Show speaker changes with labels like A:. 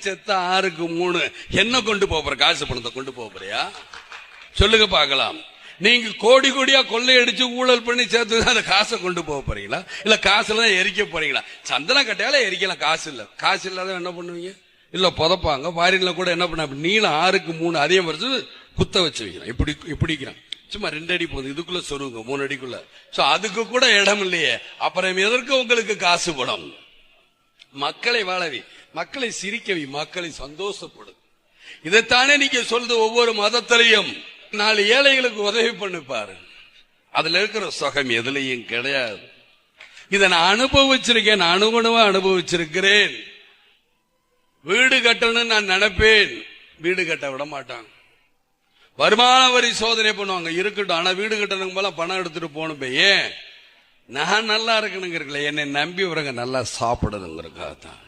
A: செத்த 6க்கு 3 என்ன கொண்டு போற? காசு பணத்தை கொண்டு போறியா? சொல்லுங்க பாக்கலாம். நீங்க கோடி கோடியா கொள்ளையடிச்சு ஊழல் பண்ணி சேர்த்து அந்த காசை கொண்டு போறீங்களா? இல்ல காசுல தான் எரிக்க போறீங்களா? சந்தன கட்டையால எரிக்கலாம், காசு இல்ல. காசு இல்லாத என்ன பண்ணுவீங்க? இல்ல புதப்பாங்க. பாரின்ல கூட என்ன பண்ண, நீளம் 6க்கு 3 அதே மாதிரி குத்த வச்சு வைக்கிறேன். இப்படிக்கிறான். சும்மா 2 அடி போகுது, இதுக்குள்ள சொருங்க 3 அடிக்குள்ள. அதுக்கு கூட இடம் இல்லையே, அப்புறம் எதற்கு உங்களுக்கு காசு படம்? மக்களை வாழவி, மக்களை சிரிக்கவி, மக்களை சந்தோஷப்படு. இதைத்தானே நீங்க சொல்றது. ஒவ்வொரு மதத்திலையும் 4 ஏழைகளுக்கு உதவி பண்ணிப்பாரு. அதுல இருக்கிற சுகம் எதுலையும் கிடையாது. இதை நான் அனுபவிச்சிருக்கேன், அனுகுணமா அனுபவிச்சிருக்கிறேன். வீடு கட்டணும்னு நான் நினைப்பேன், வீடு கட்ட விட மாட்டாங்க. வருமான வரி சோதனை பண்ணுவாங்க. இருக்கட்டும், ஆனா வீடு கட்டணுங்க போல பணம் எடுத்துட்டு போகணும். ஏன்? நான் நல்லா இருக்கணுங்கிறீங்களே, என்னை நம்பி வரங்க நல்லா சாப்பிடணுங்கிறக்காக தான்.